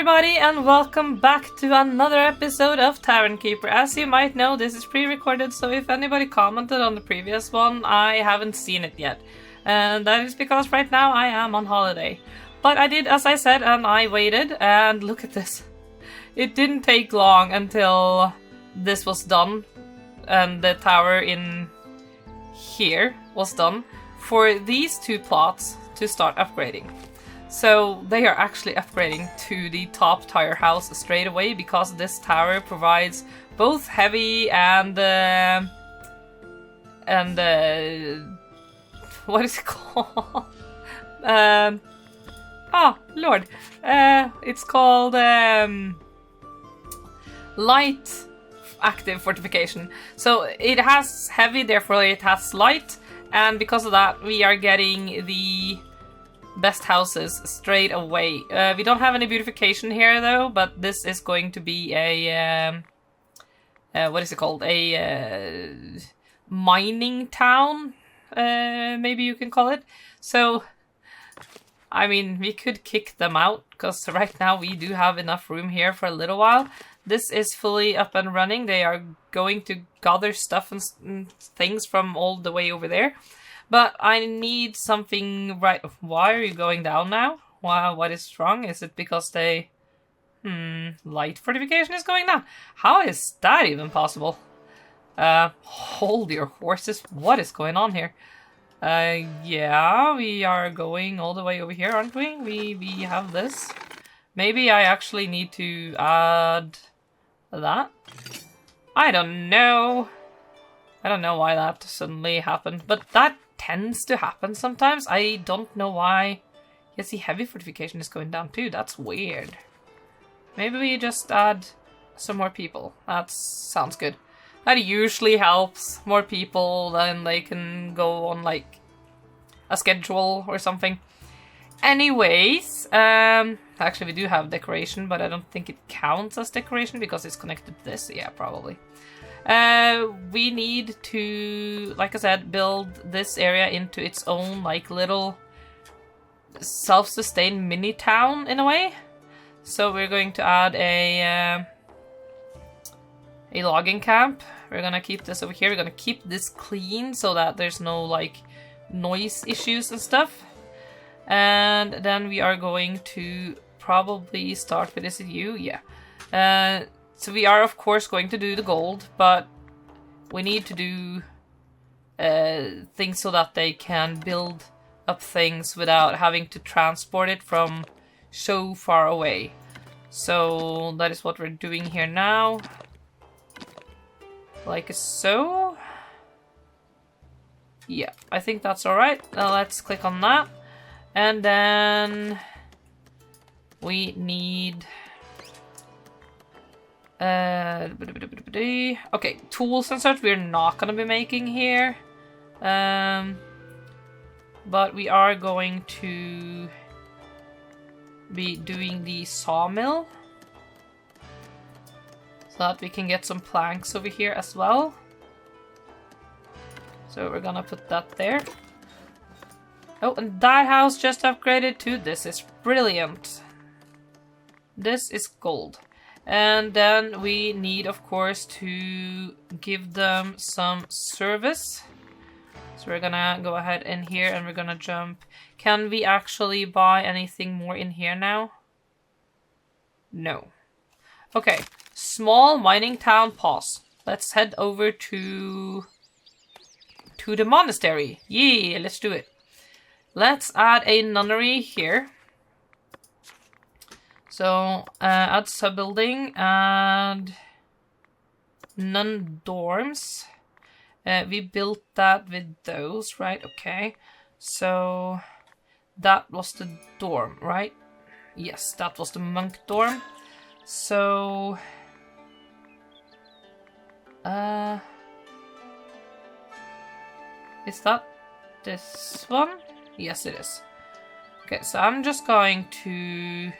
everybody, and welcome back to another episode of Tavern Keeper. As you might know, this is pre-recorded, so if anybody commented on the previous one, I haven't seen it yet. And that is because right now I am on holiday. But I did as I said, and I waited, and look at this. It didn't take long until this was done, and the tower in here was done, for these two plots to start upgrading. So they are actually upgrading to the top tier house straight away because this tower provides both heavy and what is it called? Oh lord, it's called light active fortification. So it has heavy, therefore it has light, and because of that we are getting the best houses straight away. We don't have any beautification here though, but this is going to be a what is it called? A mining town, maybe you can call it. So I mean, we could kick them out because right now we do have enough room here for a little while. This is fully up and running. They are going to gather stuff and things from all the way over there. But I need something right... Why are you going down now? Wow, what is wrong? Is it because they... light fortification is going down? How is that even possible? Hold your horses. What is going on here? Yeah, we are going all the way over here, aren't we? We have this. Maybe I actually need to add that? I don't know. I don't know why that suddenly happened, but that tends to happen sometimes. I don't know why. Yeah, see, heavy fortification is going down too. That's weird. Maybe we just add some more people. That sounds good. That usually helps. More people, then they can go on like a schedule or something. Anyways, actually we do have decoration, but I don't think it counts as decoration because it's connected to this. Yeah, probably. We need to, like I said, build this area into its own like little self-sustained mini town in a way. So we're going to add a logging camp. We're gonna keep this over here. We're gonna keep this clean so that there's no like noise issues and stuff. And then we are going to probably start with, is it you? Yeah. So we are of course going to do the gold, but we need to do things so that they can build up things without having to transport it from so far away. So that is what we're doing here now. Like so. Yeah, I think that's alright. Now let's click on that. And then we need... okay, tools and such we're not gonna be making here. But we are going to be doing the sawmill. So that we can get some planks over here as well. So we're gonna put that there. Oh, and that house just upgraded too. This is brilliant. This is gold. And then we need, of course, to give them some service. So we're gonna go ahead in here and we're gonna jump. Can we actually buy anything more in here now? No. Okay, small mining town pause. Let's head over to the monastery. Yeah, let's do it. Let's add a nunnery here. So, add sub-building and nun dorms. We built that with those, right? Okay. So, that was the dorm, right? Yes, that was the monk dorm. So, is that this one? Yes, it is. Okay, so I'm just going to...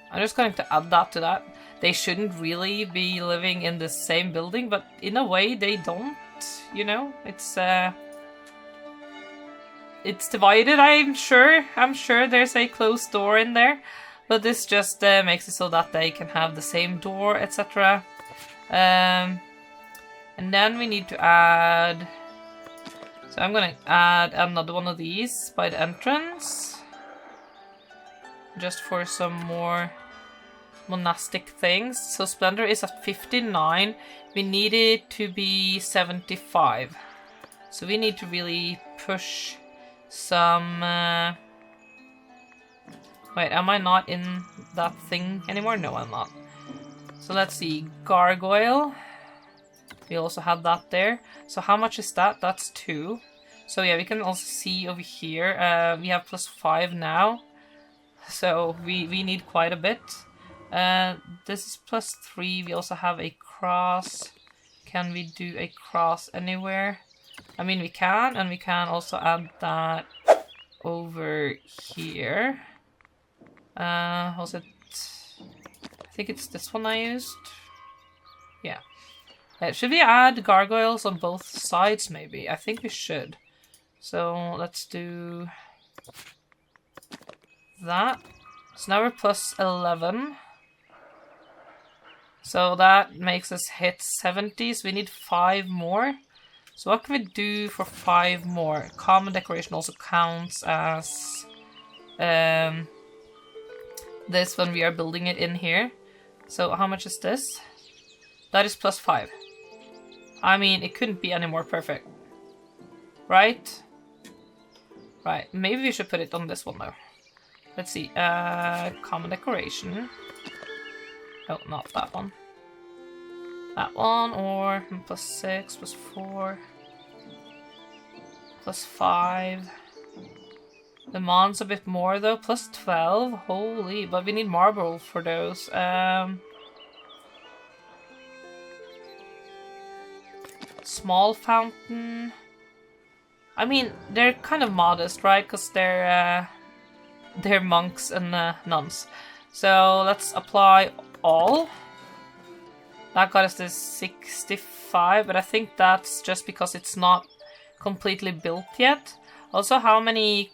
I'm just going to add that to that. They shouldn't really be living in the same building, but in a way they don't, you know? It's it's divided, I'm sure. I'm sure there's a closed door in there. But this just makes it so that they can have the same door, etc. And then we need to add... So I'm gonna add another one of these by the entrance. Just for some more monastic things. So Splendor is at 59. We need it to be 75. So we need to really push some... Wait, am I not in that thing anymore? No, I'm not. So let's see. Gargoyle. We also had that there. So how much is that? That's 2. So yeah, we can also see over here. We have +5 now. So we need quite a bit. This is +3. We also have a cross. Can we do a cross anywhere? I mean, we can. And we can also add that over here. Was it... I think it's this one I used. Yeah. Should we add gargoyles on both sides, maybe? I think we should. So let's do that. So now we're +11. So that makes us hit 70. So we need 5 more. So what can we do for 5 more? Common decoration also counts as... this when we are building it in here. So how much is this? That is +5. I mean, it couldn't be any more perfect. Right? Right, maybe we should put it on this one though. Let's see, common decoration. Oh, not that one. That one, or +6, +4, +5. Demands a bit more though, +12. Holy, but we need marble for those. Small fountain. I mean, they're kind of modest, right? Because they're monks and nuns. So let's apply all. That got us to 65, but I think that's just because it's not completely built yet. Also, how many...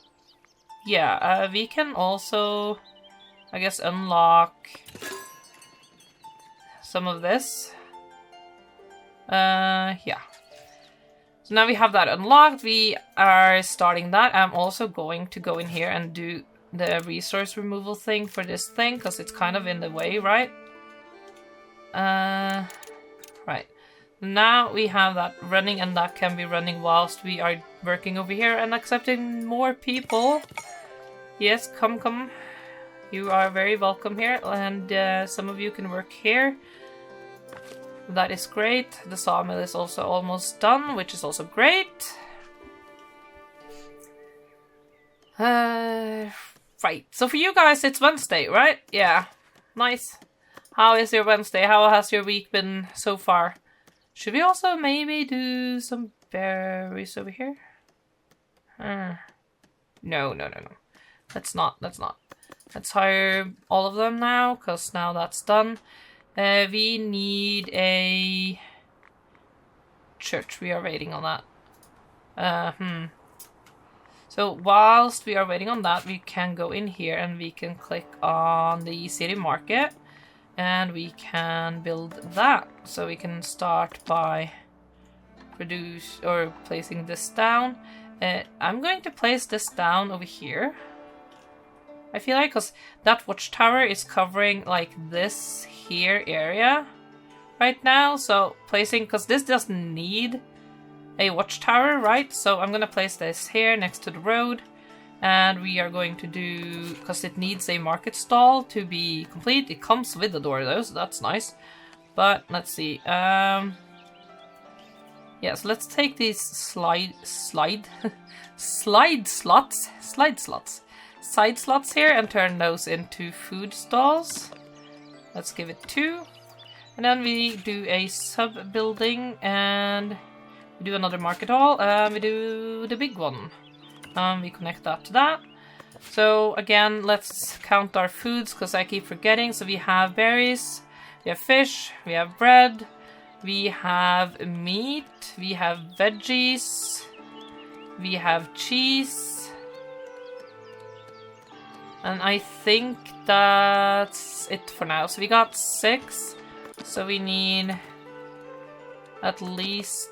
Yeah, we can also, I guess, unlock some of this. Yeah. So now we have that unlocked. We are starting that. I'm also going to go in here and do the resource removal thing for this thing, because it's kind of in the way, right? Right. Now we have that running, and that can be running whilst we are working over here and accepting more people. Yes, come. You are very welcome here, and some of you can work here. That is great. The sawmill is also almost done, which is also great. Right. So for you guys, it's Wednesday, right? Yeah. Nice. How is your Wednesday? How has your week been so far? Should we also maybe do some berries over here? No. Let's not. Let's hire all of them now, because now that's done. We need a church. We are waiting on that. So whilst we are waiting on that, we can go in here and we can click on the city market. And we can build that. So we can start by placing this down. I'm going to place this down over here. I feel like, because that watchtower is covering like this here area right now. So placing, because this doesn't need a watchtower, right? So I'm gonna place this here next to the road. And we are going to do, because it needs a market stall to be complete. It comes with the door though, so that's nice. But let's see. Yeah, so let's take these side slots here and turn those into food stalls. Let's give it 2. And then we do a sub building and we do another market hall and we do the big one. We connect that to that. So again, let's count our foods because I keep forgetting. So we have berries, we have fish, we have bread, we have meat, we have veggies, we have cheese, And I think that's it for now. So we got 6. So we need at least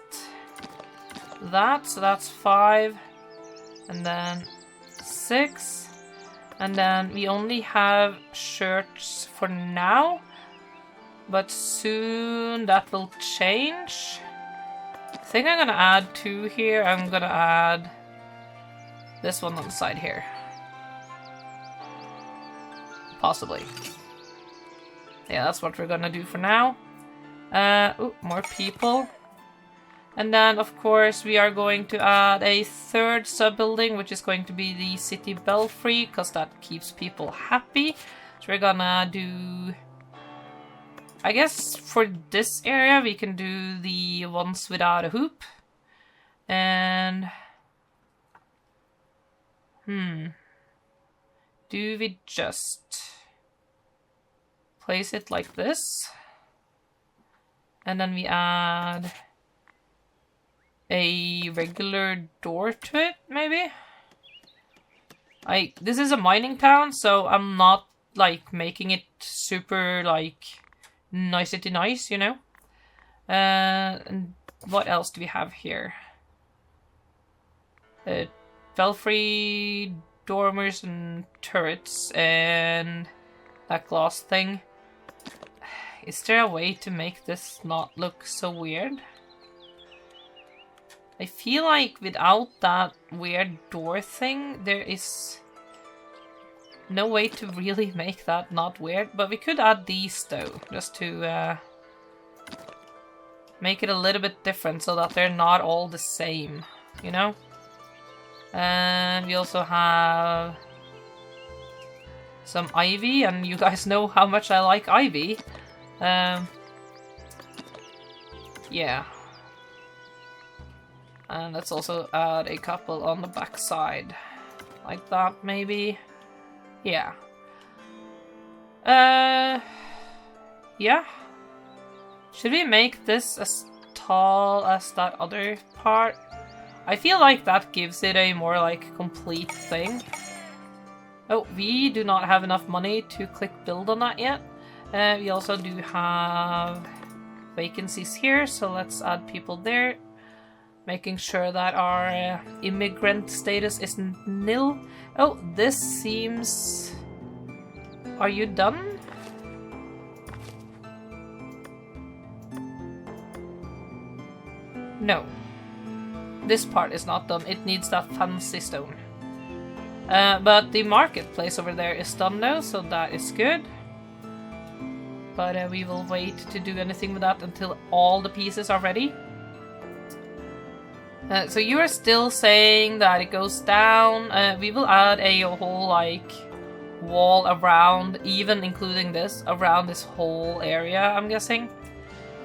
that. So that's 5. And then 6. And then we only have shirts for now. But soon that will change. I think I'm gonna add 2 here. I'm gonna add this one on the side here. Possibly. Yeah, that's what we're gonna do for now. Ooh, more people. And then, of course, we are going to add a 3rd sub-building, which is going to be the city Bellfry, because that keeps people happy. So we're gonna do... I guess for this area, we can do the ones without a hoop. And... do we just place it like this? And then we add a regular door to it, maybe? This is a mining town, so I'm not, like, making it super, like, nicety nice, you know? And what else do we have here? Belfry, dormers and turrets, and that glass thing. Is there a way to make this not look so weird? I feel like without that weird door thing, there is no way to really make that not weird. But we could add these though, just to make it a little bit different so that they're not all the same, you know? And we also have some ivy, and you guys know how much I like ivy. Yeah. And let's also add a couple on the back side. Like that, maybe. Yeah. Yeah. Should we make this as tall as that other part? I feel like that gives it a more, like, complete thing. Oh, we do not have enough money to click build on that yet. We also do have vacancies here, so let's add people there. Making sure that our immigrant status isn't nil. Oh, this seems... Are you done? No. This part is not done. It needs that fancy stone. But the marketplace over there is done now, so that is good. But we will wait to do anything with that until all the pieces are ready. So you are still saying that it goes down. We will add a whole, like, wall around, even including this, around this whole area, I'm guessing.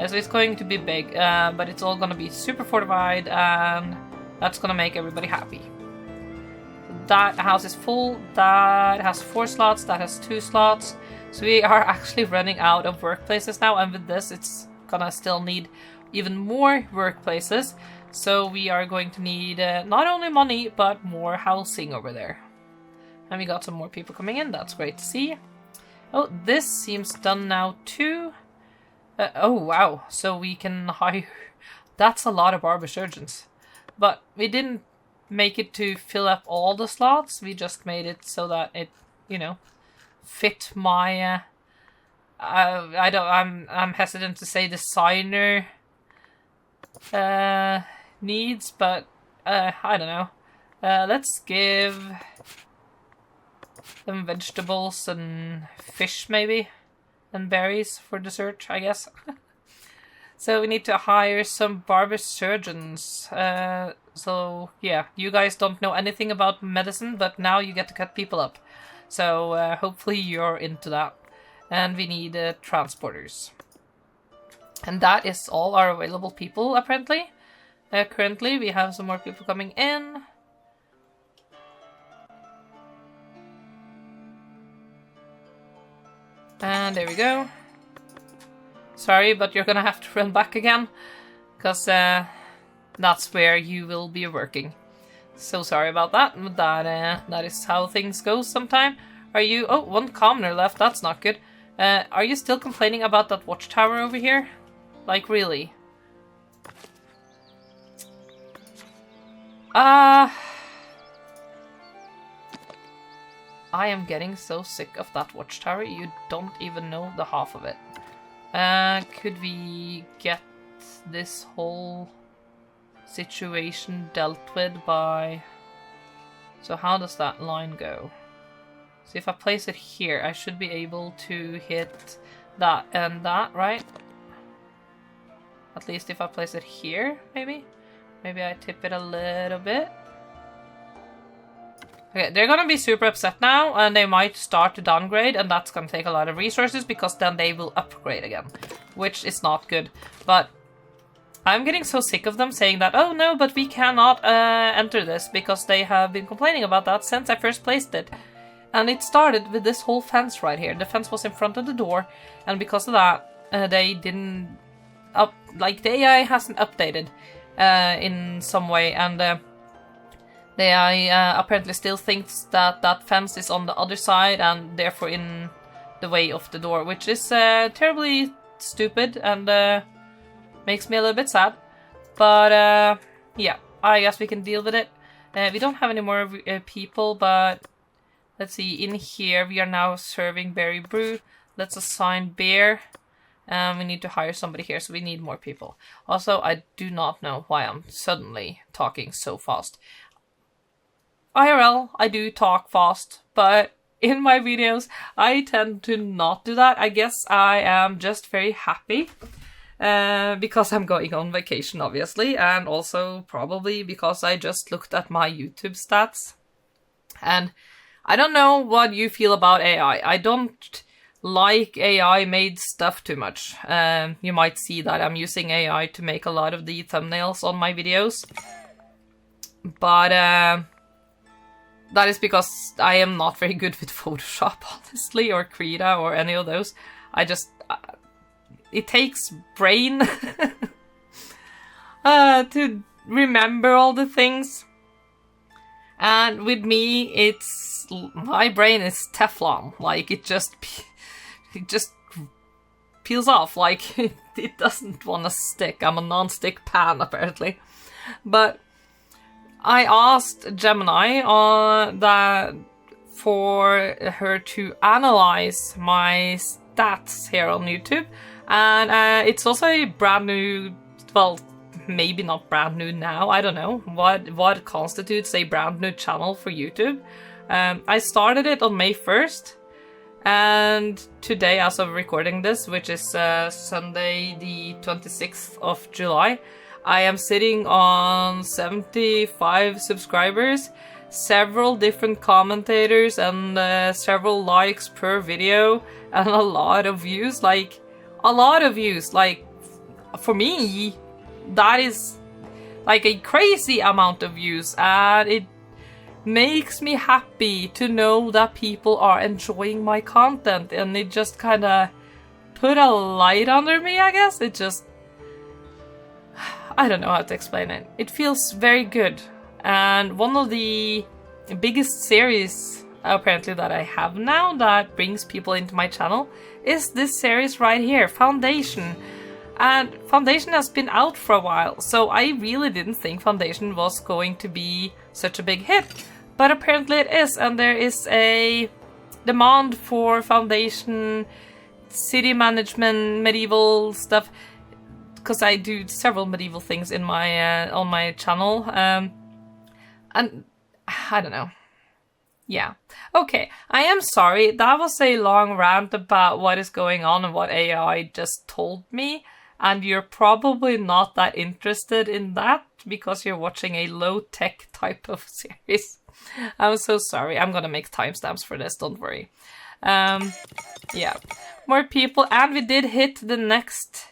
So it's going to be big, but it's all going to be super fortified, and that's going to make everybody happy. That house is full, that has 4 slots, that has 2 slots. So we are actually running out of workplaces now, and with this it's gonna still need even more workplaces. So we are going to need not only money, but more housing over there. And we got some more people coming in, that's great to see. Oh, this seems done now too. Oh wow, so we can hire... That's a lot of barber surgeons. But we didn't make it to fill up all the slots, we just made it so that it, you know, fit my... I'm hesitant to say designer needs, but I don't know. Let's give them vegetables and fish maybe, and berries for dessert, I guess. So we need to hire some barber surgeons. So yeah, you guys don't know anything about medicine, but now you get to cut people up. So hopefully you're into that. And we need transporters. And that is all our available people, apparently. Currently, we have some more people coming in. And there we go. Sorry, but you're gonna have to run back again. Because that's where you will be working. So sorry about that. That is how things go sometime. Are you... Oh, one commoner left. That's not good. Are you still complaining about that watchtower over here? Like, really? I am getting so sick of that watchtower, you don't even know the half of it. Could we get this whole situation dealt with by... So how does that line go? So if I place it here, I should be able to hit that and that, right? At least if I place it here, maybe? Maybe I tip it a little bit. Okay, they're gonna be super upset now, and they might start to downgrade, and that's gonna take a lot of resources, because then they will upgrade again, which is not good. But I'm getting so sick of them saying that, oh no, but we cannot enter this, because they have been complaining about that since I first placed it. And it started with this whole fence right here. The fence was in front of the door, and because of that, they didn't... like, the AI hasn't updated in some way, and the AI apparently still thinks that that fence is on the other side, and therefore in the way of the door, which is terribly stupid, and makes me a little bit sad. But yeah, I guess we can deal with it. We don't have any more people, but let's see, in here we are now serving berry brew. Let's assign beer. We need to hire somebody here, so we need more people. Also, I do not know why I'm suddenly talking so fast. IRL, I do talk fast, but in my videos, I tend to not do that. I guess I am just very happy. Because I'm going on vacation, obviously, and also probably because I just looked at my YouTube stats. And I don't know what you feel about AI. I don't like AI-made stuff too much. You might see that I'm using AI to make a lot of the thumbnails on my videos. But that is because I am not very good with Photoshop, honestly, or Krita, or any of those. I just... it takes brain to remember all the things. And with me, it's... my brain is Teflon. Like, it just peels off. Like, it doesn't want to stick. I'm a non-stick pan, apparently. But I asked Gemini that for her to analyze my stats here on YouTube. And it's also a brand new, well, maybe not brand new now, I don't know. What constitutes a brand new channel for YouTube? I started it on May 1st. And today, as of recording this, which is Sunday the 26th of July, I am sitting on 75 subscribers, several different commentators, and several likes per video, and a lot of views. Like, a lot of views. Like, for me, that is like a crazy amount of views, and it makes me happy to know that people are enjoying my content, and it just kind of put a light under me, I guess. It just... I don't know how to explain it. It feels very good. And one of the biggest series, apparently, that I have now that brings people into my channel is this series right here, Foundation. And Foundation has been out for a while, so I really didn't think Foundation was going to be such a big hit. But apparently it is, and there is a demand for Foundation, city management, medieval stuff, because I do several medieval things in my on my channel, and I don't know. Yeah. Okay, I am sorry. That was a long rant about what is going on and what AI just told me. And you're probably not that interested in that because you're watching a low-tech type of series. I'm so sorry. I'm gonna make timestamps for this, don't worry. Yeah. More people. And we did hit the next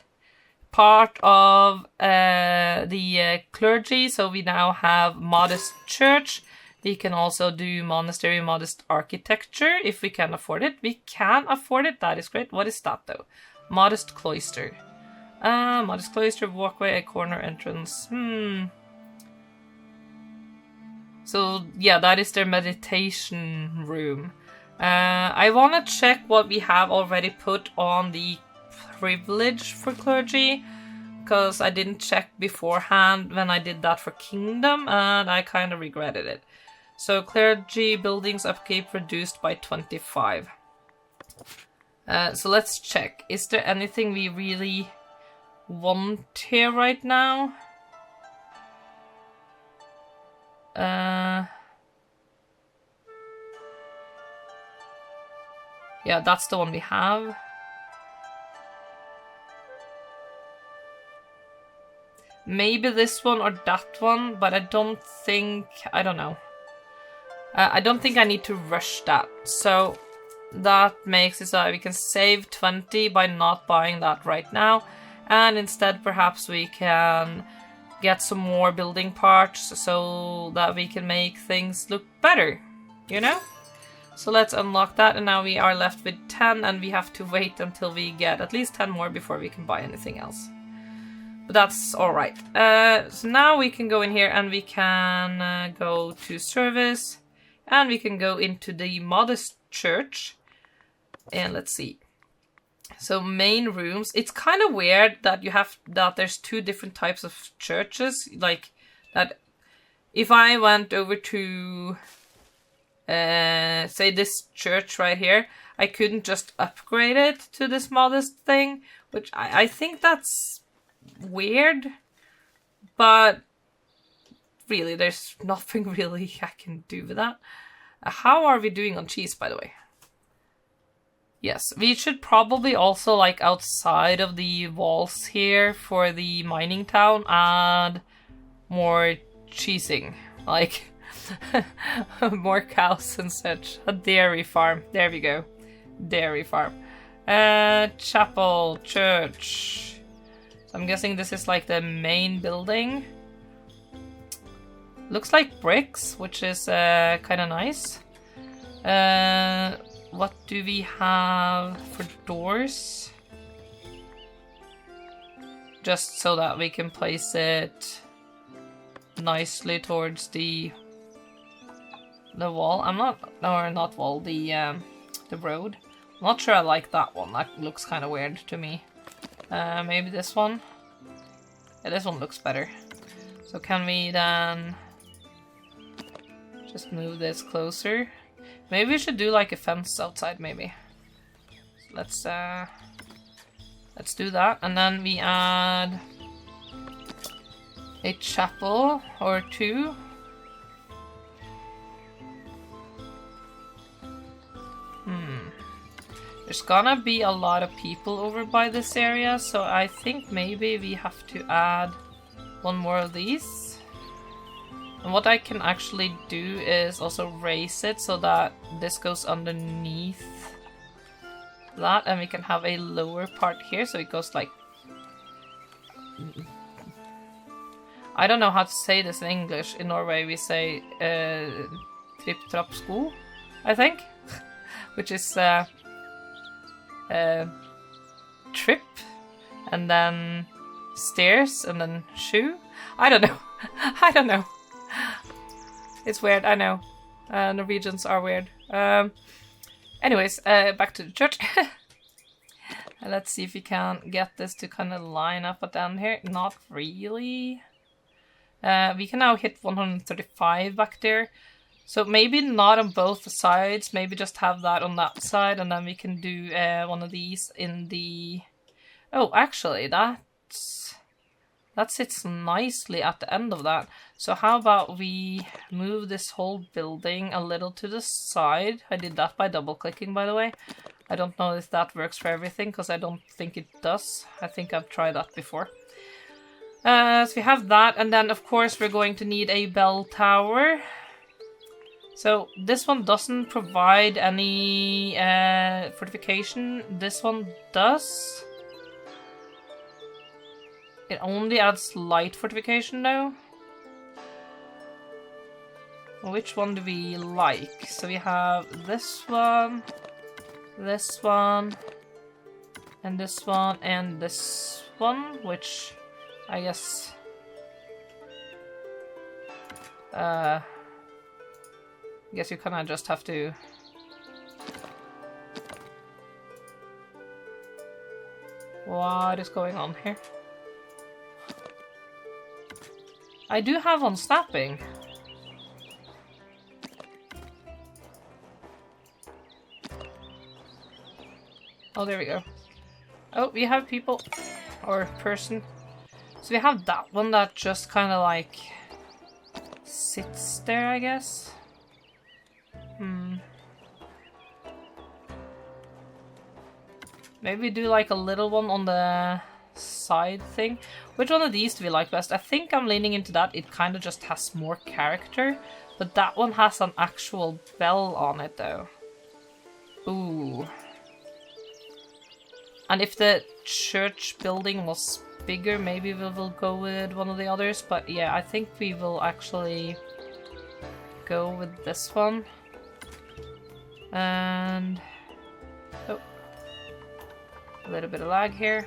part of the clergy. So we now have modest church. We can also do monastery, modest architecture, if we can afford it. We can afford it, that is great. What is that, though? Modest cloister. Modest cloister, walkway, a corner entrance. So, yeah, that is their meditation room. I want to check what we have already put on the privilege for clergy, because I didn't check beforehand when I did that for kingdom, and I kind of regretted it. So clergy buildings upkeep reduced by 25. So let's check. Is there anything we really want here right now? Yeah, that's the one we have. Maybe this one or that one, but I don't think... I don't know. I don't think I need to rush that. So that makes it so that we can save 20 by not buying that right now. And instead, perhaps we can get some more building parts so that we can make things look better, you know? So let's unlock that, and now we are left with 10, and we have to wait until we get at least 10 more before we can buy anything else. But that's alright. So now we can go in here and we can go to service, and we can go into the modest church. And let's see. So main rooms. It's kind of weird that there's two different types of churches. Like that, if I went over to say this church right here, I couldn't just upgrade it to this modest thing, which I think that's weird. But really, there's nothing really I can do with that. How are we doing on cheese, by the way? Yes, we should probably also, like, outside of the walls here for the mining town, add more cheesing. Like, more cows and such. A dairy farm. There we go. Dairy farm. Chapel, church. So I'm guessing this is, like, the main building. Looks like bricks, which is kind of nice. What do we have for doors? Just so that we can place it nicely towards the wall. Not wall, the road. I'm not sure I like that one. That looks kind of weird to me. Maybe this one? Yeah, this one looks better. So can we then just move this closer? Maybe we should do like a fence outside, maybe. So let's do that, and then we add a chapel or two. There's gonna be a lot of people over by this area, so I think maybe we have to add one more of these. And what I can actually do is also raise it so that this goes underneath that, and we can have a lower part here, so it goes like... I don't know how to say this in English. In Norway we say trip trapp sko, I think, which is trip and then stairs and then shoe. I don't know. I don't know. It's weird, I know. Norwegians are weird. Anyways, back to the church. Let's see if we can get this to kind of line up at the end here. Not really. We can now hit 135 back there. So maybe not on both sides. Maybe just have that on that side, and then we can do one of these in the... Oh, actually, that sits nicely at the end of that. So how about we move this whole building a little to the side. I did that by double clicking, by the way. I don't know if that works for everything, because I don't think it does. I think I've tried that before. So we have that, and then of course we're going to need a bell tower. So this one doesn't provide any fortification. This one does. It only adds light fortification though. Which one do we like? So we have this one, and this one, and this one, which I guess you kind of just have to What is going on here? I do have one snapping. Oh, there we go. Oh, we have people. Or person. So we have that one that just kind of like sits there, I guess. Maybe do like a little one on the side thing. Which one of these do we like best? I think I'm leaning into that. It kind of just has more character. But that one has an actual bell on it though. Ooh. And if the church building was bigger, maybe we will go with one of the others. But yeah, I think we will actually go with this one. And... oh. A little bit of lag here.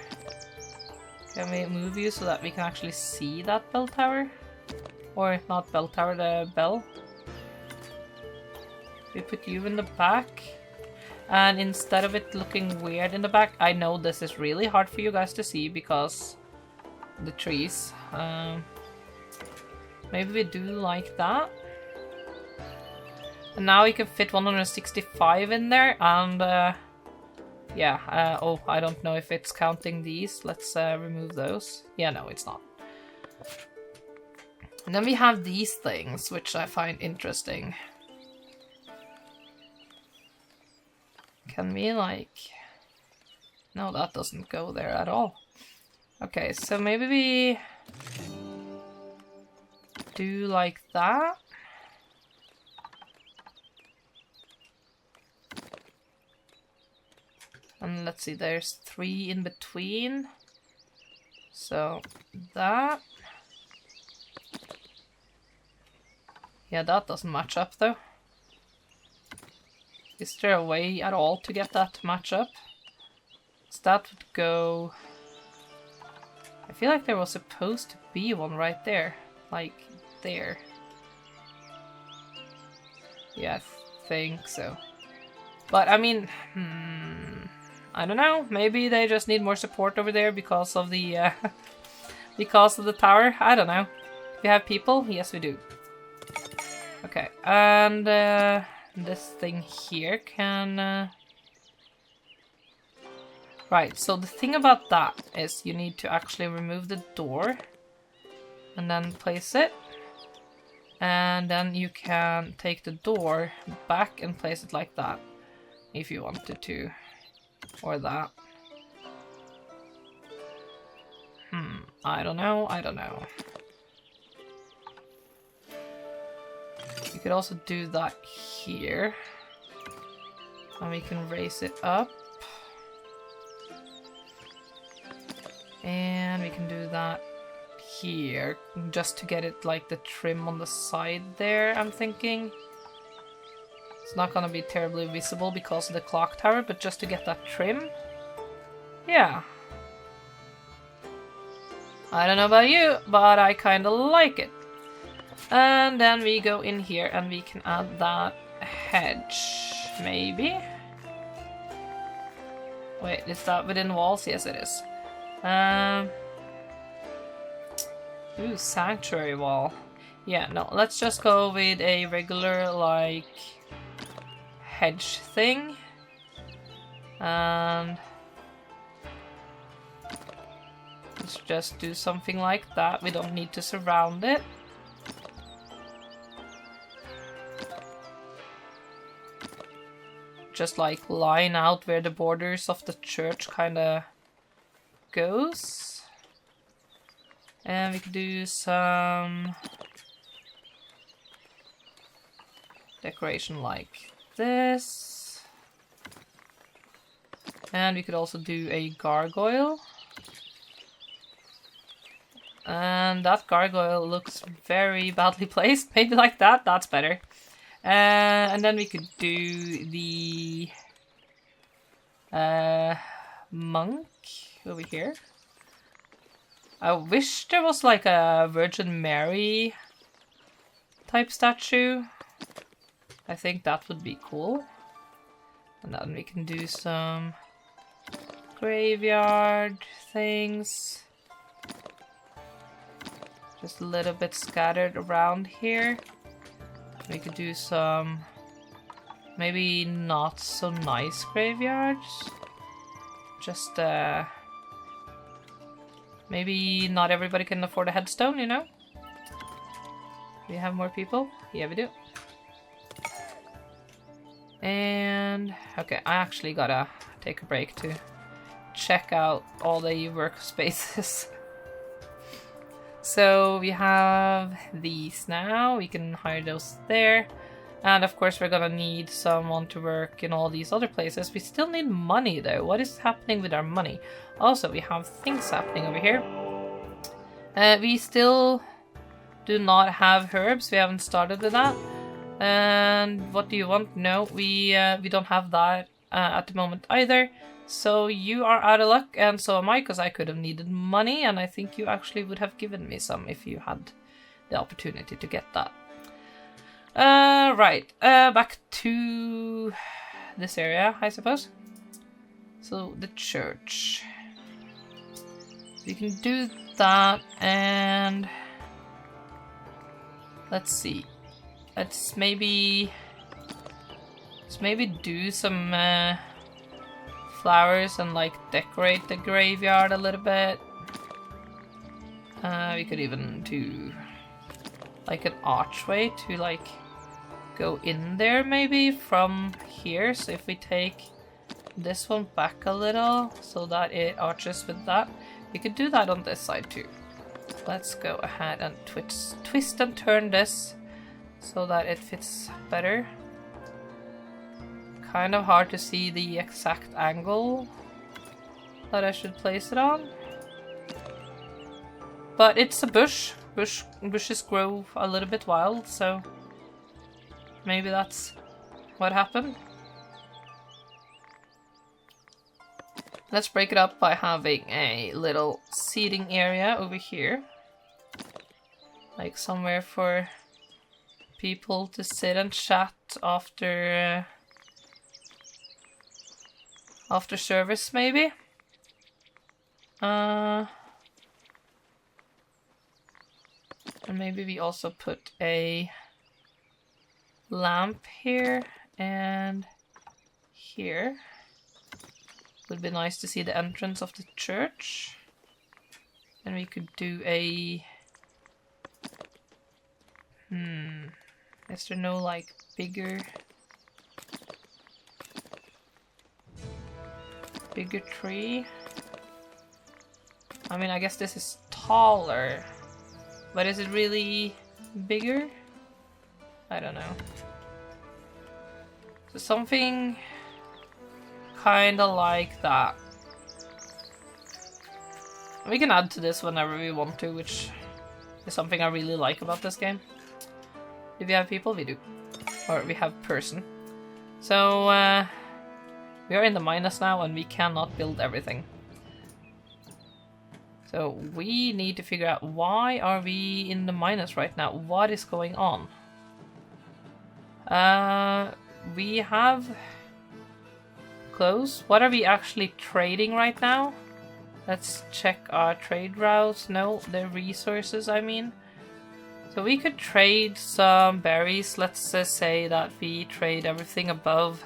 Can we move you so that we can actually see that bell tower? Or not bell tower, the bell. We put you in the back. And instead of it looking weird in the back, I know this is really hard for you guys to see because the trees. Maybe we do like that. And now we can fit 165 in there and yeah, oh, I don't know if it's counting these. Let's remove those. Yeah, no, it's not. And then we have these things, which I find interesting. Can we, like... no, that doesn't go there at all. Okay, so maybe we... do like that. And let's see, there's 3 in between. So, that. Yeah, that doesn't match up though. Is there a way at all to get that to match up? So that would go... I feel like there was supposed to be one right there. Like, there. Yeah, I think so. But, I mean... I don't know. Maybe they just need more support over there because of the because of the tower. I don't know. Do we have people? Yes, we do. Okay, and this thing here can... right, so the thing about that is you need to actually remove the door and then place it. And then you can take the door back and place it like that if you wanted to. Or that. I don't know, I don't know. You could also do that here. And we can raise it up. And we can do that here. Just to get it like the trim on the side there, I'm thinking. It's not gonna be terribly visible because of the clock tower, but just to get that trim. Yeah. I don't know about you, but I kinda like it. And then we go in here and we can add that hedge, maybe? Wait, is that within walls? Yes, it is. Ooh, sanctuary wall. Yeah, no, let's just go with a regular, like... hedge thing. And let's just do something like that. We don't need to surround it. Just like line out where the borders of the church kind of goes. And we could do some decoration like this. And we could also do a gargoyle. And that gargoyle looks very badly placed. Maybe like that, that's better. And then we could do the monk over here. I wish there was like a Virgin Mary type statue. I think that would be cool. And then we can do some graveyard things. Just a little bit scattered around here. We could do some maybe not so nice graveyards. Just maybe not everybody can afford a headstone, you know? Do we have more people? Yeah, we do. And okay, I actually gotta take a break to check out all the workspaces. So we have these now, we can hire those there. And of course we're gonna need someone to work in all these other places. We still need money though. What is happening with our money? Also, we have things happening over here. We still do not have herbs, we haven't started with that. And what do you want? No, we don't have that at the moment either. So you are out of luck, and so am I, because I could have needed money, and I think you actually would have given me some if you had the opportunity to get that. Right, back to this area, I suppose. So, the church. We can do that, and let's see. Let's maybe do some flowers and like decorate the graveyard a little bit. We could even do like an archway to like go in there maybe from here. So if we take this one back a little so that it arches with that, we could do that on this side too. Let's go ahead and twist and turn this so that it fits better. Kind of hard to see the exact angle that I should place it on. But it's a bush. Bushes grow a little bit wild, so maybe that's what happened. Let's break it up by having a little seating area over here. Like somewhere for people to sit and chat after service, maybe. And maybe we also put a lamp here and here. Would be nice to see the entrance of the church. And we could do a... Is there no like bigger tree? I mean, I guess this is taller, but is it really bigger? I don't know. So something kind of like that. We can add to this whenever we want to, which is something I really like about this game. Do we have people? We do. Or we have person. So, we are in the minus now and we cannot build everything. So we need to figure out why are we in the minus right now? What is going on? We have clothes. What are we actually trading right now? Let's check our trade routes. No, the resources, I mean. So we could trade some berries. Let's say that we trade everything above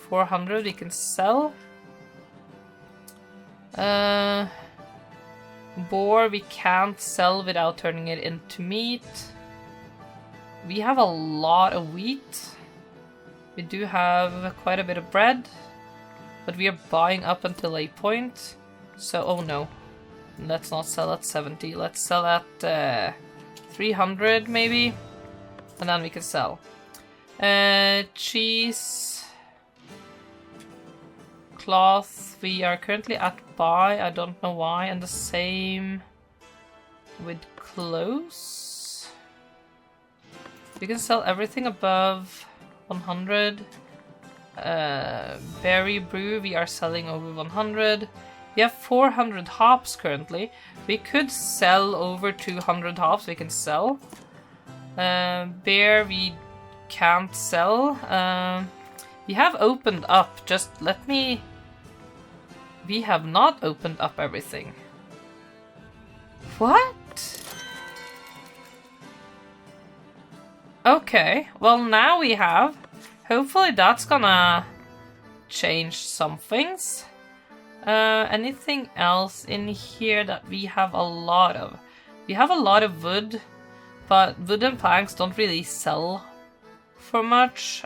400 we can sell. Boar we can't sell without turning it into meat. We have a lot of wheat. We do have quite a bit of bread, but we are buying up until a point. So, oh no, let's not sell at 70. Let's sell at 300 maybe, and then we can sell. Cheese, cloth, we are currently at buy, I don't know why, and the same with clothes. We can sell everything above 100. Berry brew, we are selling over 100. We have 400 hops currently. We could sell over 200 hops, we can sell. Beer, we can't sell. We have opened up, just let me We have not opened up everything. What? Okay, well now we have. Hopefully that's gonna change some things. Anything else in here that we have a lot of? We have a lot of wood, but wooden planks don't really sell for much.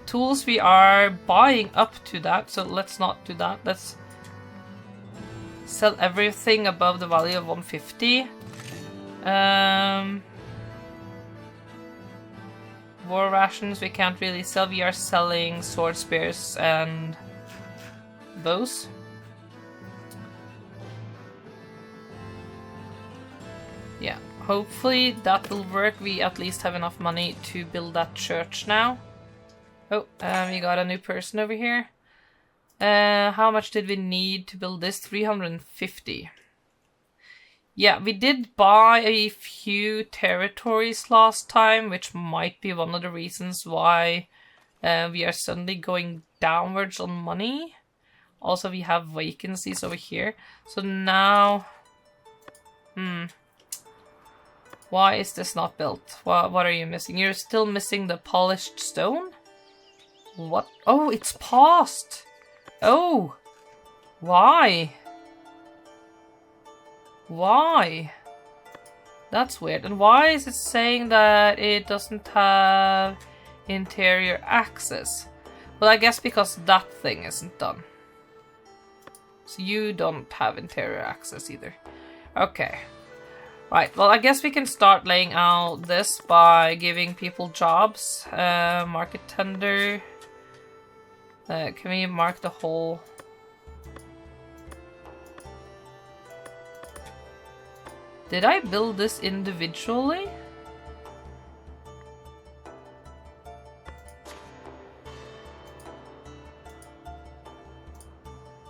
Tools we are buying up to that, so let's not do that. Let's sell everything above the value of 150. War rations we can't really sell. We are selling sword spears and bows. Yeah, hopefully that will work. We at least have enough money to build that church now. Oh, we got a new person over here. How much did we need to build this? 350. Yeah, we did buy a few territories last time, which might be one of the reasons why we are suddenly going downwards on money. Also, we have vacancies over here. So now... Why is this not built? What are you missing? You're still missing the polished stone? What? Oh, it's paused! Oh! Why? Why? That's weird. And why is it saying that it doesn't have interior access? Well, I guess because that thing isn't done. So you don't have interior access either. Okay. Right, well, I guess we can start laying out this by giving people jobs. Market tender. Can we mark the whole... Did I build this individually?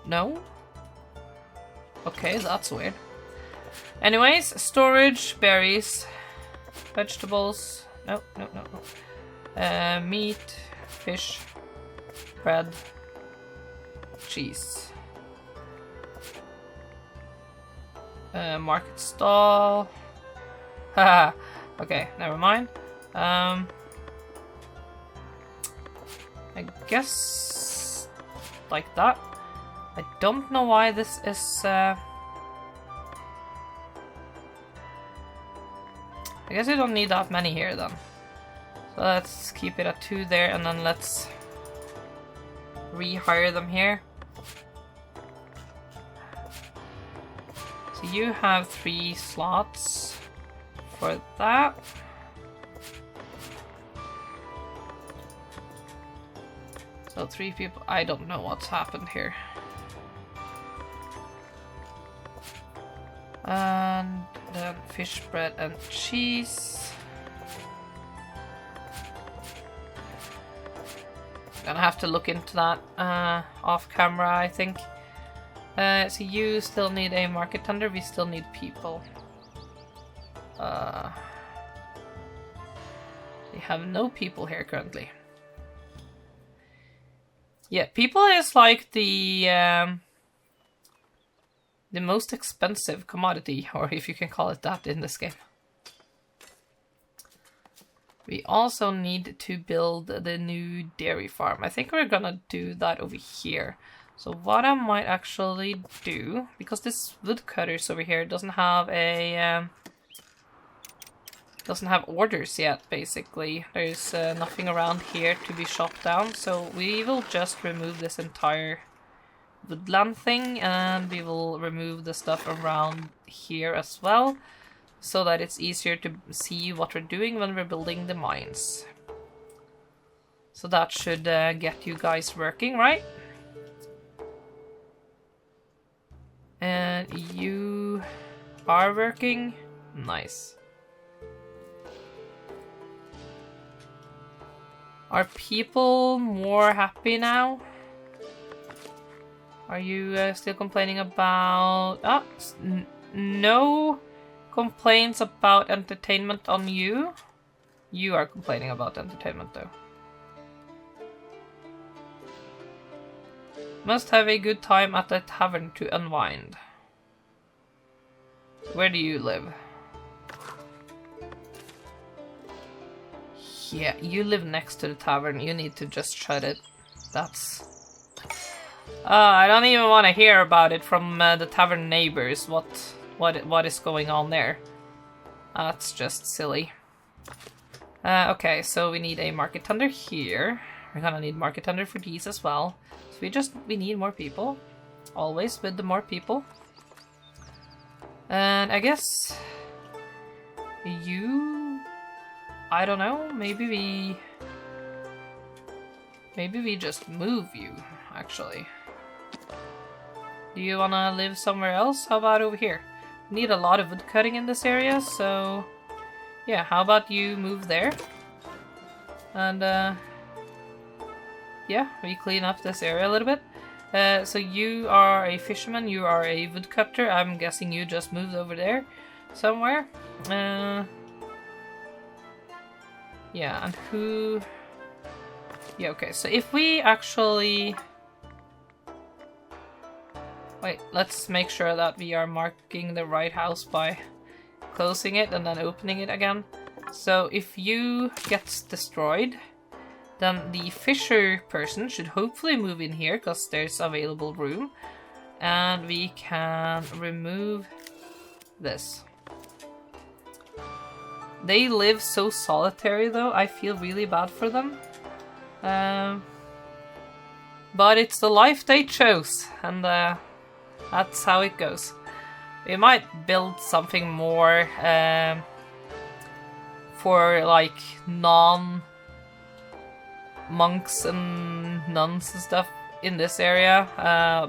No? Okay, that's weird. Anyways, storage, berries, vegetables. No. Meat, fish, bread, cheese. Market stall. Haha. Okay, never mind. I guess like that. I don't know why this is. I guess we don't need that many here then. So let's keep it at 2 there, and then let's rehire them here. So you have 3 slots for that. So 3 people. I don't know what's happened here. And then fish, bread, and cheese. Gonna have to look into that off camera, I think. So you still need a market tender. We still need people. We have no people here currently. Yeah, people is like the most expensive commodity, or if you can call it that in this game. We also need to build the new dairy farm. I think we're gonna do that over here. So what I might actually do, because this woodcutters over here doesn't have a orders yet, basically. There's nothing around here to be chopped down, so we will just remove this entire woodland thing, and we will remove the stuff around here as well, so that it's easier to see what we're doing when we're building the mines. So that should get you guys working, right? And you are working? Nice. Are people more happy now? Are you still complaining about... no complaints about entertainment on you. You are complaining about entertainment though. Must have a good time at the tavern to unwind. Where do you live? Yeah, you live next to the tavern. You need to just shut it. That's... I don't even want to hear about it from the tavern neighbors. What is going on there? That's just silly. Okay, so we need a market tender here. We're gonna need market tender for these as well. So we need more people. Always with the more people. And I guess you, I don't know, maybe we just move you, actually. Do you wanna live somewhere else? How about over here? Need a lot of wood cutting in this area, so yeah, how about you move there? And yeah, we clean up this area a little bit. So you are a fisherman, you are a woodcutter. I'm guessing you just moved over there somewhere. Yeah, and who... Yeah, okay, so if we actually... Wait, let's make sure that we are marking the right house by closing it and then opening it again. So if you gets destroyed, then the fisher person should hopefully move in here because there's available room. And we can remove this. They live so solitary though, I feel really bad for them. But it's the life they chose, and that's how it goes. We might build something more for like non-monks and nuns and stuff in this area,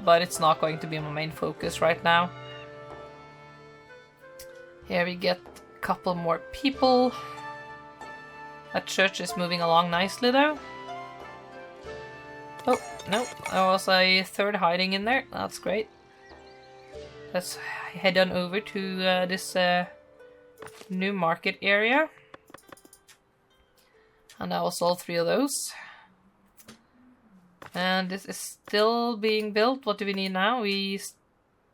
but it's not going to be my main focus right now. Here we get a couple more people. That church is moving along nicely though. Oh, no, there was a third hiding in there. That's great. Let's head on over to this new market area. And that was all three of those. And this is still being built. What do we need now? We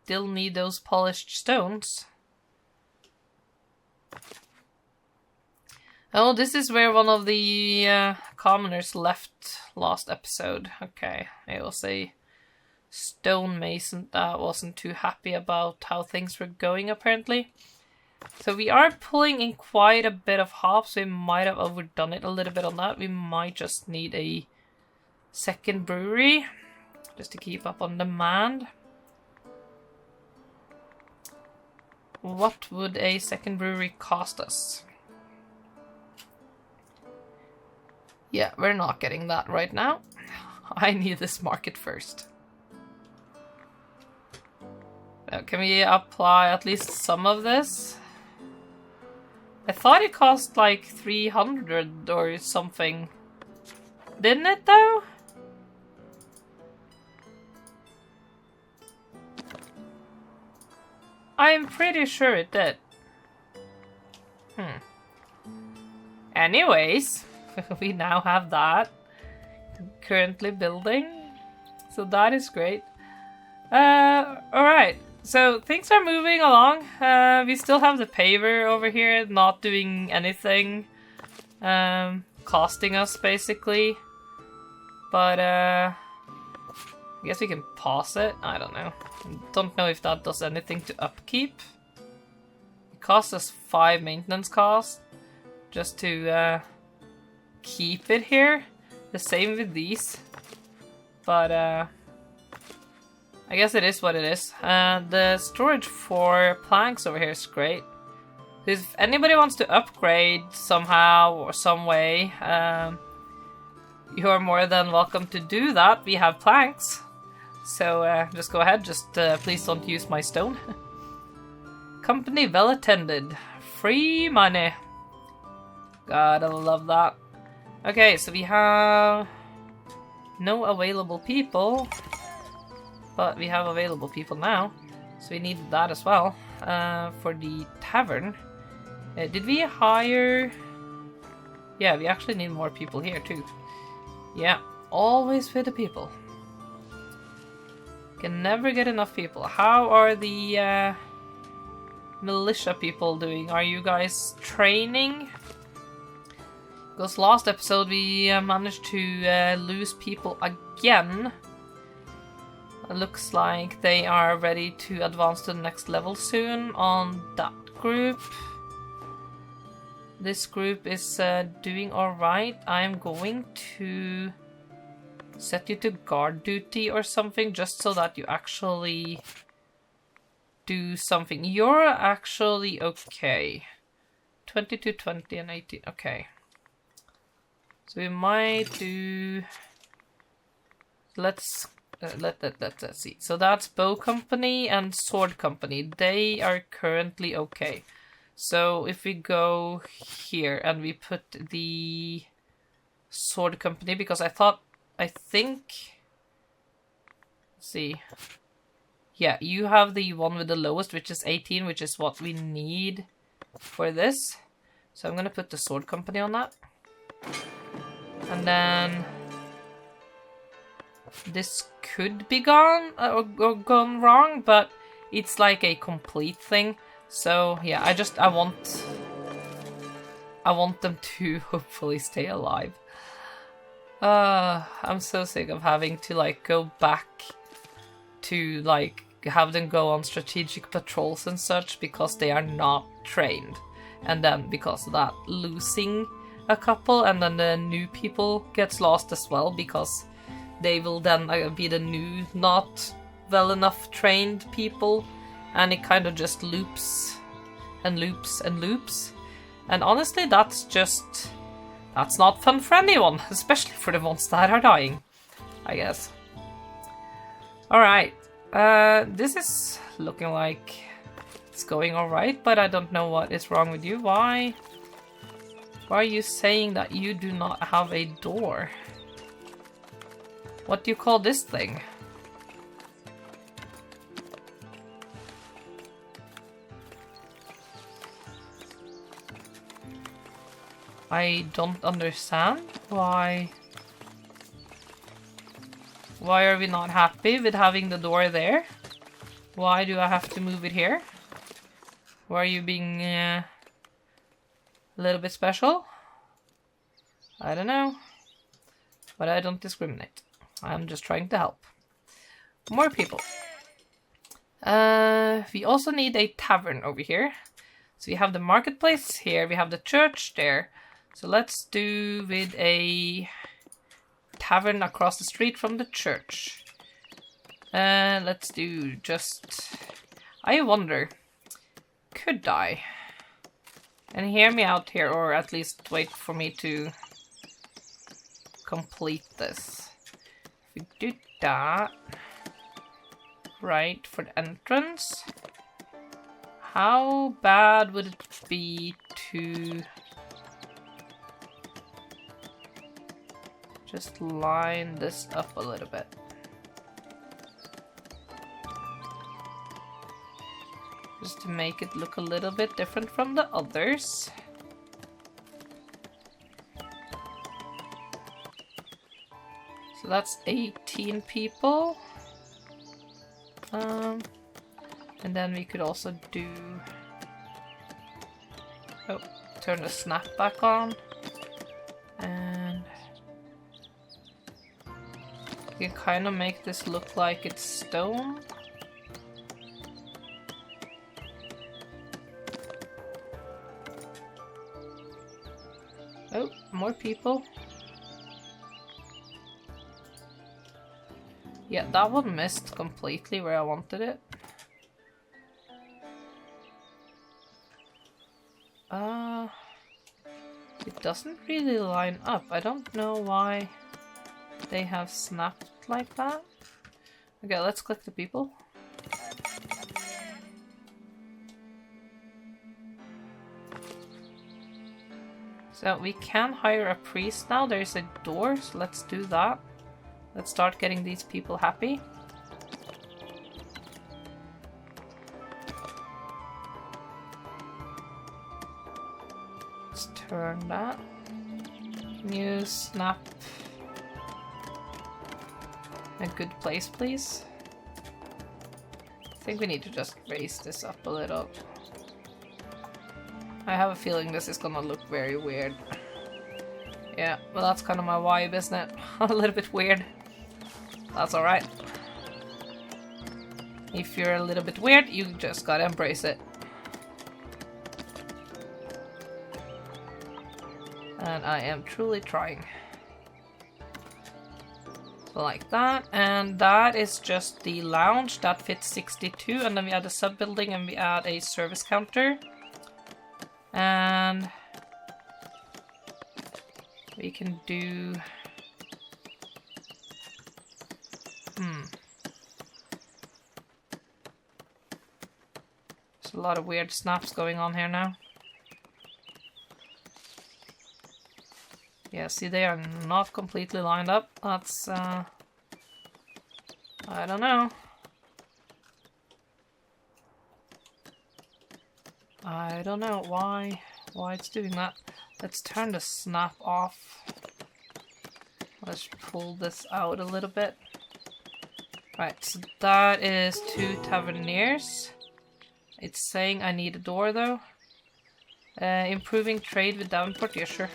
still need those polished stones. Oh, this is where one of the commoners left last episode. Okay, it was a stonemason that wasn't too happy about how things were going, apparently. So we are pulling in quite a bit of hops. We might have overdone it a little bit on that. We might just need a second brewery just to keep up on demand. What would a second brewery cost us? Yeah, we're not getting that right now. I need this market first. Can we apply at least some of this? I thought it cost like 300 or something. Didn't it though? I'm pretty sure it did. Anyways, we now have that currently building. So that is great. Alright. So things are moving along. We still have the paver over here not doing anything. Costing us basically. But I guess we can pause it. I don't know. Don't know if that does anything to upkeep. It costs us 5 maintenance costs just to keep it here. The same with these. But I guess it is what it is. The storage for planks over here is great. If anybody wants to upgrade somehow or some way, you are more than welcome to do that. We have planks. So just go ahead, just please don't use my stone. Company well attended. Free money. Gotta love that. Okay, so we have no available people. But we have available people now. So we need that as well. For the tavern. Did we hire... Yeah, we actually need more people here too. Yeah, always with the people. Can never get enough people. How are the militia people doing? Are you guys training? Because last episode we managed to lose people again. It looks like they are ready to advance to the next level soon on that group. This group is doing alright. I'm going to set you to guard duty or something just so that you actually do something. You're actually okay. 22, 20 and 18. Okay. So we might do... Let's see. So that's Bow Company and Sword Company. They are currently okay. So if we go here and we put the Sword Company, because I think... Let's see. Yeah, you have the one with the lowest, which is 18, which is what we need for this. So I'm gonna put the Sword Company on that. And then... This could be gone or gone wrong, but it's like a complete thing. So yeah, I want them to hopefully stay alive. I'm so sick of having to like go back to like have them go on strategic patrols and such because they are not trained. And then because of that, losing a couple, and then the new people gets lost as well because they will then be the new, not well enough trained people, and it kind of just loops and loops and loops. And honestly, that's not fun for anyone, especially for the ones that are dying, I guess. Alright, this is looking like it's going alright, but I don't know what is wrong with you. Why are you saying that you do not have a door? What do you call this thing? I don't understand. Why are we not happy with having the door there? Why do I have to move it here? Why are you being a little bit special? I don't know. But I don't discriminate. I'm just trying to help. More people. We also need a tavern over here. So we have the marketplace here. We have the church there. So let's do with a tavern across the street from the church. Let's do just... I wonder, could I? And hear me out here, or at least wait for me to complete this. If we do that, right, for the entrance, how bad would it be to just line this up a little bit? Just to make it look a little bit different from the others. So that's 18 people. And then we could also do... Oh, turn the snap back on. And... you can kind of make this look like it's stone. Oh, more people. Yeah, that one missed completely where I wanted it. It doesn't really line up. I don't know why they have snapped like that. Okay, let's click the people. So we can hire a priest now. There's a door, so let's do that. Let's start getting these people happy. Let's turn that. Can you snap a good place, please? think we need to just raise this up a little. I have a feeling this is gonna look very weird. Yeah, well that's kind of my vibe, isn't it? A little bit weird. That's alright. If you're a little bit weird, you just gotta embrace it. And I am truly trying. So like that, and that is just the lounge that fits 62, and then we add a sub-building and we add a service counter. And we can do... There's a lot of weird snaps going on here now. Yeah, see, they are not completely lined up. That's, I don't know. I don't know why it's doing that. Let's turn the snap off. Let's pull this out a little bit. Right, so that is 2 taverniers. It's saying I need a door though. Improving trade with Davenport, yeah sure.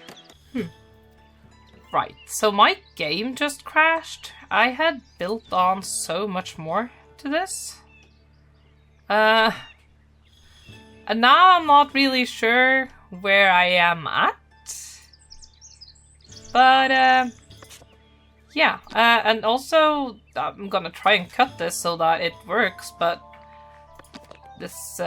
Right, so my game just crashed. I had built on so much more to this. And now I'm not really sure where I am at. But, yeah. And also, I'm gonna try and cut this so that it works, but this,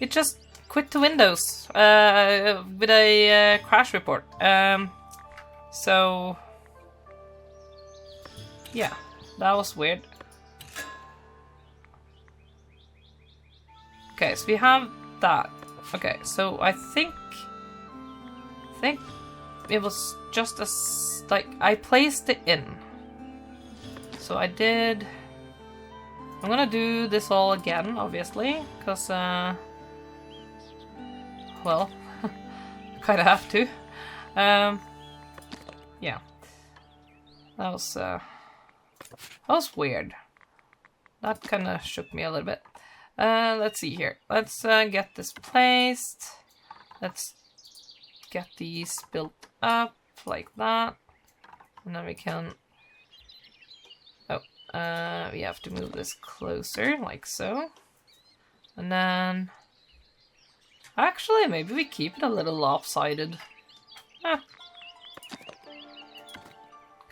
it just quit to Windows with a crash report. So yeah, that was weird. Okay, so we have that. Okay, so I think it was just like I placed it in. So I did. I'm gonna do this all again, obviously, because well, kind of have to. Yeah, that was weird. That kind of shook me a little bit. Let's see here. Let's get this placed. Let's get these built up like that, and then we can. Oh, we have to move this closer, like so, and then. Actually, maybe we keep it a little lopsided.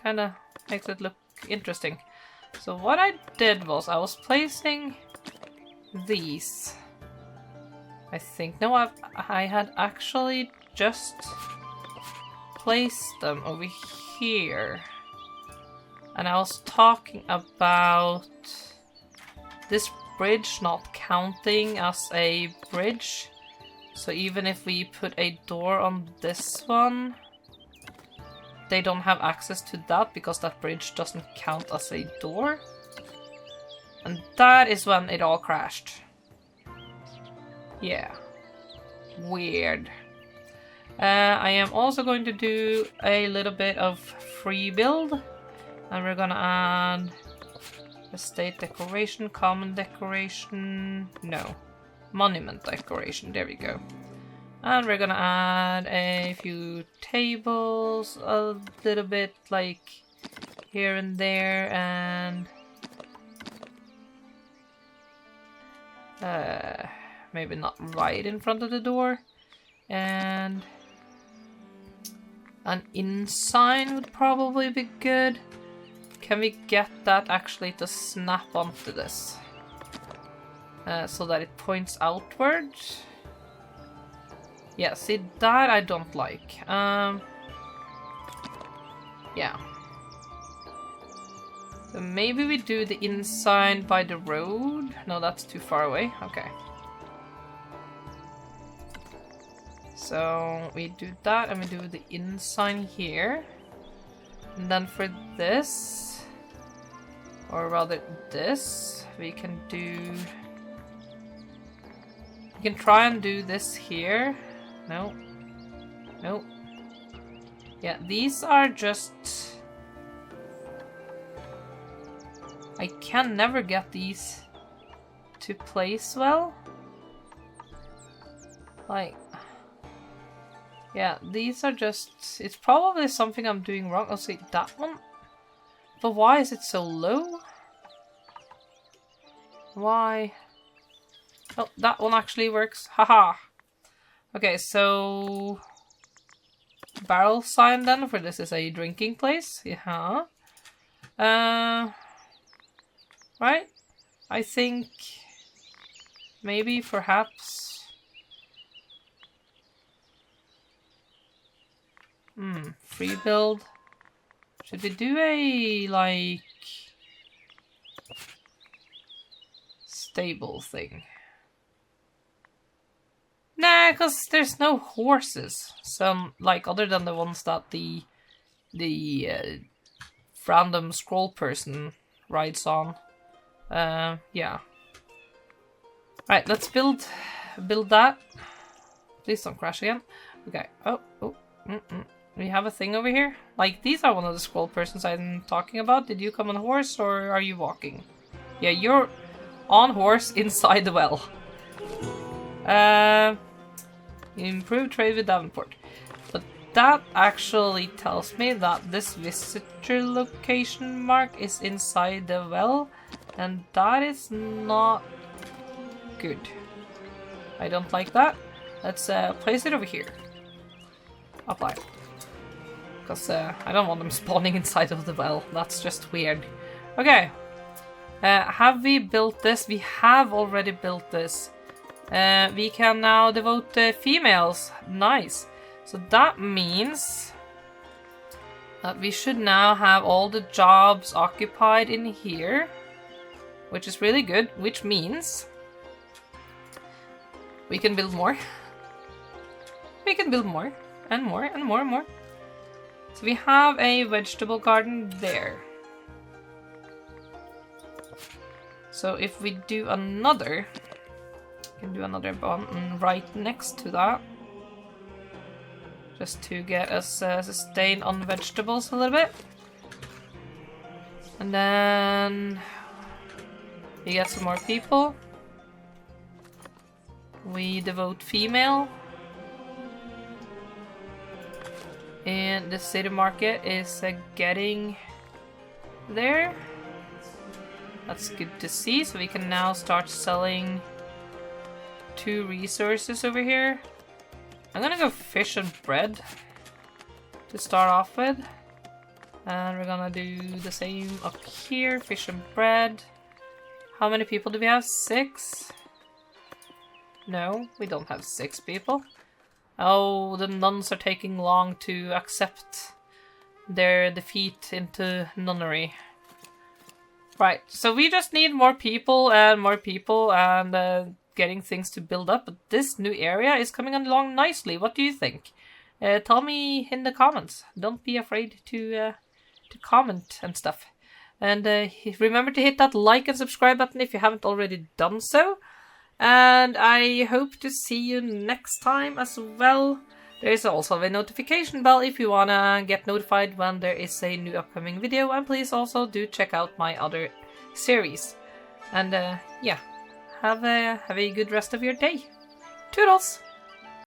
Kinda makes it look interesting. So what I did was I was placing these. I think. No, I had actually just placed them over here. And I was talking about this bridge not counting as a bridge. So even if we put a door on this one, they don't have access to that because that bridge doesn't count as a door. And that is when it all crashed. Yeah. Weird. I am also going to do a little bit of free build. And we're gonna add estate decoration, common decoration, no. Monument decoration, there we go. And we're gonna add a few tables, a little bit like here and there, and maybe not right in front of the door. And an inn sign would probably be good. Can we get that actually to snap onto this? So that it points outward. Yeah, see, that I don't like. Yeah. So maybe we do the inside by the road. No, that's too far away. Okay. So we do that and we do the inside here. And then for this, or rather this, we can do... We can try and do this here. No. No. Yeah, these are just... I can never get these to place well. Like, yeah, these are just... It's probably something I'm doing wrong. I'll see that one. But why is it so low? Why? Oh, that one actually works. Haha. Okay, so... Barrel sign then, for this is a drinking place. Yeah. Right? I think... Maybe, perhaps... Free build. Should we do a, like... stable thing? Nah, because there's no horses. Some, like, other than the ones that the random scroll person rides on. Yeah. Right, let's build that. Please don't crash again. Okay. Oh. We have a thing over here. Like, these are one of the scroll persons I'm talking about. Did you come on a horse or are you walking? Yeah, you're on horse inside the well. Improve trade with Davenport. But that actually tells me that this visitor location mark is inside the well. And that is not good. I don't like that. Let's place it over here. Apply. Because I don't want them spawning inside of the well. That's just weird. Okay. Have we built this? We have already built this. We can now devote females. Nice. So that means that we should now have all the jobs occupied in here. Which is really good. Which means we can build more. We can build more. And more and more and more. So we have a vegetable garden there. So if we do another, we can do another one right next to that. Just to get us sustained on vegetables a little bit. And then we get some more people. We devote female. And the city market is getting there. That's good to see. So we can now start selling 2 resources over here. I'm gonna go fish and bread to start off with. And we're gonna do the same up here. Fish and bread. How many people do we have? 6? No, we don't have 6 people. Oh, the nuns are taking long to accept their defeat into Nunnery. Right, so we just need more people and getting things to build up. But this new area is coming along nicely. What do you think? Tell me in the comments. Don't be afraid to comment and stuff. And remember to hit that like and subscribe button if you haven't already done so. And I hope to see you next time as well. There is also a notification bell if you wanna get notified when there is a new upcoming video. And please also do check out my other series. And yeah, have a good rest of your day. Toodles!